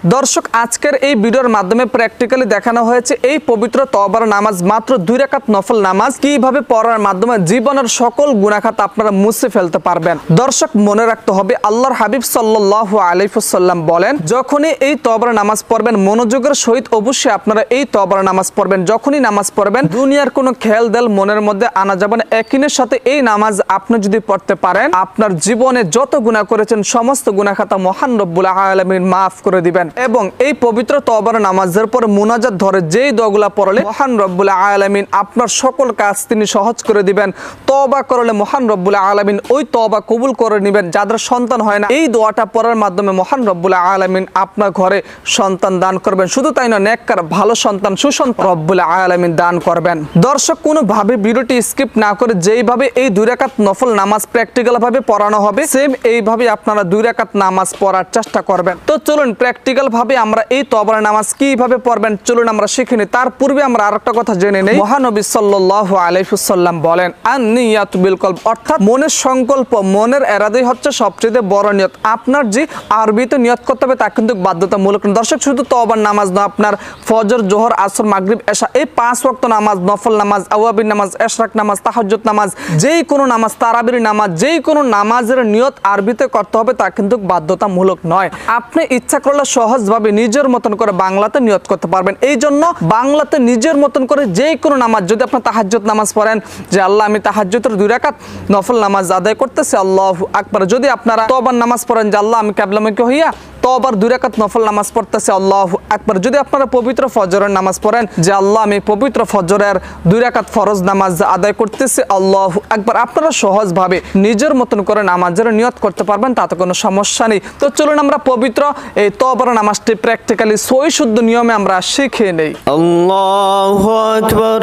দর্শক, আজকের এই ভিডিওর মাধ্যমে প্র্যাকটিক্যালি দেখানো হয়েছে এই পবিত্র তওবার নামাজ, মাত্র 2 রাকাত নফল নামাজ কিভাবে পড়ার মাধ্যমে জীবনের সকল গুনাহ খাতা আপনারা মুছে ফেলতে পারবেন। দর্শক, মনে রাখতে হবে আল্লাহর হাবিব সাল্লাল্লাহু আলাইহি ওয়াসাল্লাম বলেন, যখনই এই তওবার নামাজ পড়বেন মনোযোগের সহিত অবশ্যই আপনারা এই তওবার নামাজ পড়বেন। যখনই নামাজ পড়বেন দুনিয়ার কোনো খেয়াল দেল মনের মধ্যে আনা যাবে না। একদিনের সাথে এই নামাজ আপনি যদি পড়তে পারেন আপনার জীবনে যত গুনাহ করেছেন সমস্ত গুনাহ খাতা মহান রব্বুল আলামিন মাফ করে দিবেন। এবং এই পবিত্র তওবার নামাজের পর মুনাজাত ধরে যেই দোয়াগুলো পড়লে মহান রব্বুল আলামিন আপনার সকল কাজ তিনি সহজ করে দিবেন। তওবা করলে মহান রব্বুল আলামিন ওই তওবা কবুল করে নেবেন। যাদের সন্তান হয় না এই দোয়াটা পড়ার মাধ্যমে মহান রব্বুল আলামিন আপনার ঘরে সন্তান দান করবেন। শুধু তাই না, নেককার ভালো সন্তান সুসন্তান রব্বুল আলামিন দান করবেন। দর্শক, কোনোভাবে ভিডিওটি স্কিপ না করে যেইভাবে এই 2 রাকাত নফল নামাজ প্র্যাকটিক্যাল ভাবে পড়ানো হবে সেম এইভাবে আপনারা 2 রাকাত নামাজ পড়ার চেষ্টা করবেন। তো চলুন প্র্যাকটিক্যাল ভাবে আমরা এই তওবার নামাজ কিভাবে পড়বেন চলুন আমরা শিখে নিই। তার পূর্বে আমরা আরেকটা কথা জেনে নেই। মহানবী সাল্লাল্লাহু আলাইহি ওয়াসাল্লাম বলেন, আন-নিয়াতু বিল কলব, অর্থাৎ মনের সংকল্প, মনের ইরাদাই হচ্ছে সবচেয়ে বড় নিয়ত। আপনার যে আরবিতে নিয়ত করতে হবে তা কিন্তু বাধ্যতামূলক। দর্শক, শুধু তওবার নামাজ না, আপনার ফজর, জোহর, আসর, মাগরিব, এশা এই 5 ওয়াক্ত নামাজ, নফল নামাজ, আওয়াবিন নামাজ, ইশরাক নামাজ, তাহাজ্জুদ নামাজ, যেই কোনো নামাজ, তারাবির নামাজ, যেই কোনো নামাজের নিয়ত আরবিতে করতে হবে তা কিন্তু বাধ্যতামূলক নয়। আপনি ইচ্ছা করলে সহজভাবে নিজের মতন করে বাংলাতে নিয়ত করতে পারবেন। এই জন্য বাংলাতে নিজের মতন করে যেই কোনো নামাজ, যদি আপনি তাহাজ্জুদ নামাজ পড়েন যে আল্লাহ আমি তাহাজ্জুদের 2 রাকাত নফল নামাজ আদায় করতেছি আল্লাহু আকবার, যদি আপনারা তওবার নামাজ পড়েন যে আল্লাহ আমি কিবলামুখী হইয়া তওবার 2 রাকাত নফল নামাজ পড়তেছি আল্লাহু আকবার, যদি আপনারা পবিত্র ফজরের নামাজ পড়েন যে আল্লাহ আমি পবিত্র ফজরের 2 রাকাত ফরজ নামাজ আদায় করতেছি আল্লাহু আকবার, আপনারা সহজভাবে নিজের মতন করে নামাজের নিয়ত করতে পারবেন, তাতে কোনো সমস্যা নেই। তো চলুন আমরা পবিত্র এই তওবার নামাজটি প্র্যাকটিক্যালি সহি শুদ্ধ নিয়মে আমরা শিখে নেই। আল্লাহু আকবার,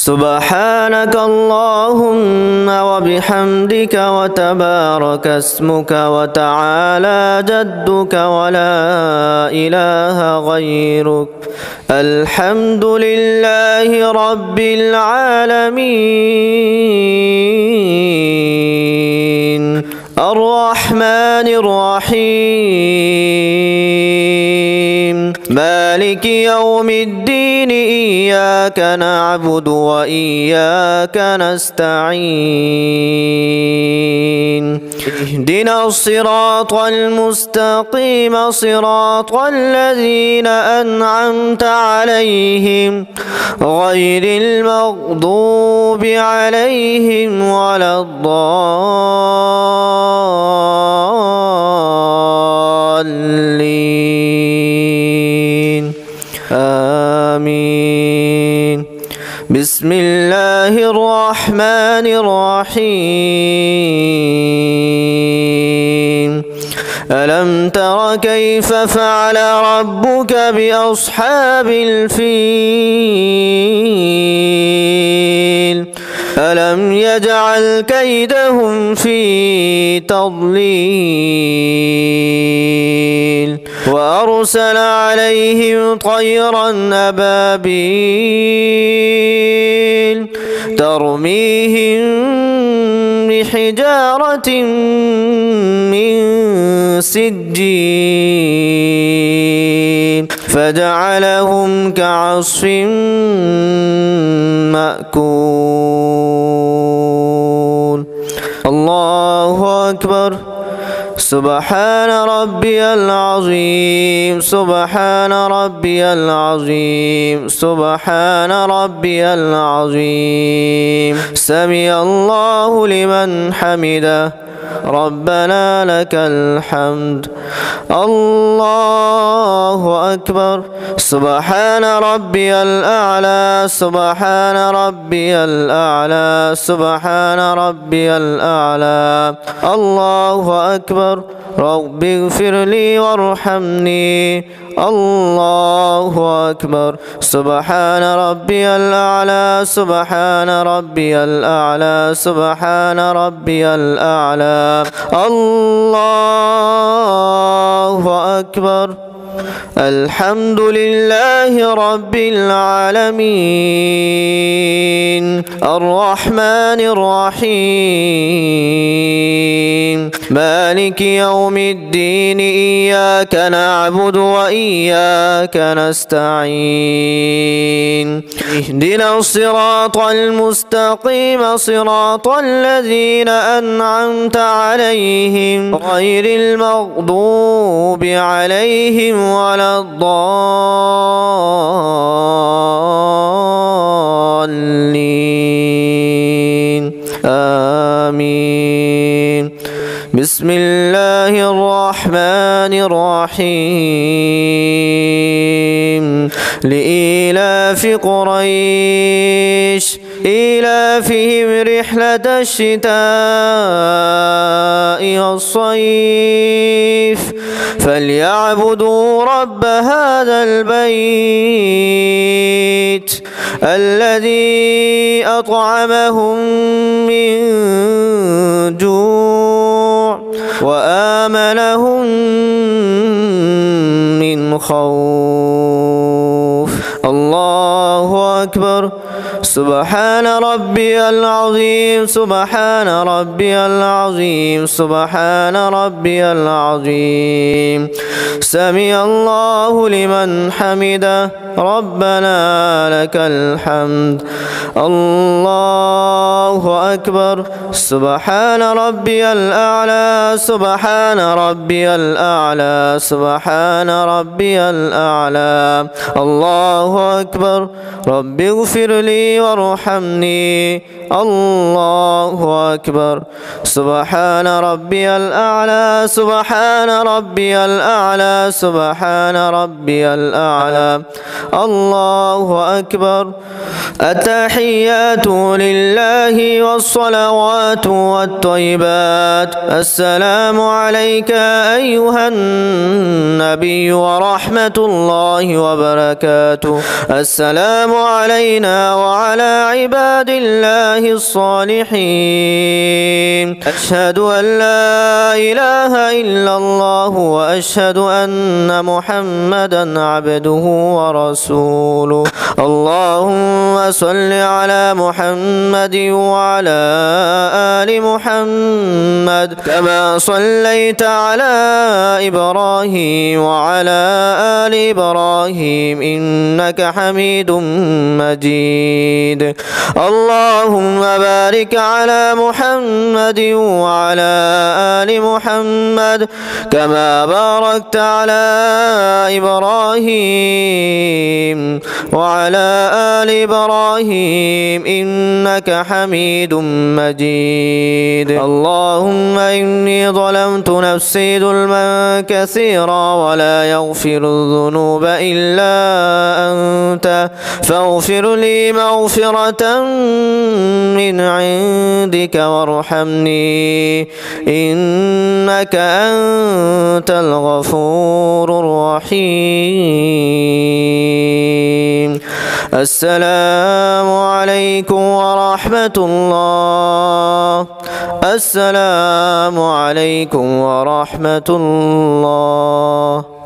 সুবহানাকা আল্লাহুম্মা ওয়া বিহামদিকা ওয়া তাবারাকা ইসমুকা ওয়া তাআলা জাদ্দুকা ওয়া লা ইলাহা গায়রুক, আলহামদুলিল্লাহি রাব্বিল আলামিন, আর-রাহমানির রাহিম, মালিকি ইয়াউমিদ্দিন, ইয়্যাকা না'বুদু ওয়া ইয়্যাকা নাস্তাঈন, ইহদিনাস সিরাতাল মুস্তাকিম, সিরাতাল লাযীনা আন'আমতা আলাইহিম গায়রিল মাগদুবি আলাইহিম ওয়ালাদ-দাল্লিন, আমিন। বিসমিল্লাহির রহমানির রহিম, ألم تر كيف فعل ربك بأصحاب الفيل ألم يجعل كيدهم في تضليل وأرسل عليهم طيرا أبابيل ترميهم بحجارة من سجيل فجعلهم كعصف مأكول. الله أكبر. سبحان ربي العظيم، سبحان ربي العظيم، سبحان ربي العظيم. سمع الله لمن حمده، ربنا لك الحمد. الله أكبر. سبحان ربي الأعلى، سبحان ربي الأعلى، سبحان ربي الأعلى. الله أكبر. رب اغفر لي وارحمني. الله أكبر. سبحان ربي الأعلى، سبحان ربي الأعلى، سبحان ربي الأعلى. الله أكبر. الحمد لله رب العالمين الرحمن الرحيم مالك يوم الدين إياك نعبد وإياك نستعين اهدنا الصراط المستقيم صراط الذين أنعمت عليهم غير المغضوب عليهم ولا الضالين آمين. بسم الله الرحمن الرحيم لإيلاف قريش إيلافهم رحلة الشتاء والصيف فليعبدوا رب هذا البيت الذي أطعمهم من جوع وآمنهم من خوف. الله أكبر. سبحان ربي العظيم سبحان ربي العظيم سبحان ربي العظيم. سمع الله لمن حمده ربنا لك الحمد. الله أكبر. سبحان ربي الأعلى سبحان ربي الأعلى سبحان ربي الأعلى. الله أكبر. رب اغفر لي وارحمني. الله أكبر. سبحان ربي الأعلى سبحان ربي الأعلى سبحان ربي الأعلى. الله أكبر. التحيات لله والصلوات والطيبات. السلام عليك أيها النبي ورحمة الله وبركاته. السلام علينا وعلى عباد الله الصالحين. أشهد أن لا إله إلا الله وأشهد أن محمدا عبده ورسوله. اللهم صل على محمد وعلى آل محمد كما صليت على إبراهيم وعلى آل إبراهيم إنك حميد مجيد. اللهم بارك على محمد وعلى آل محمد كما باركت على إبراهيم وعلى آل إبراهيم إنك حميد مجيد. اللهم إني ظلمت نفسي ظلما كثيرا ولا يغفر الذنوب إلا أنت فاغفر لي مغفرة من عندك وارحمني إنك أنت الغفور الرحيم. السلام عليكم ورحمة الله. السلام عليكم ورحمة الله.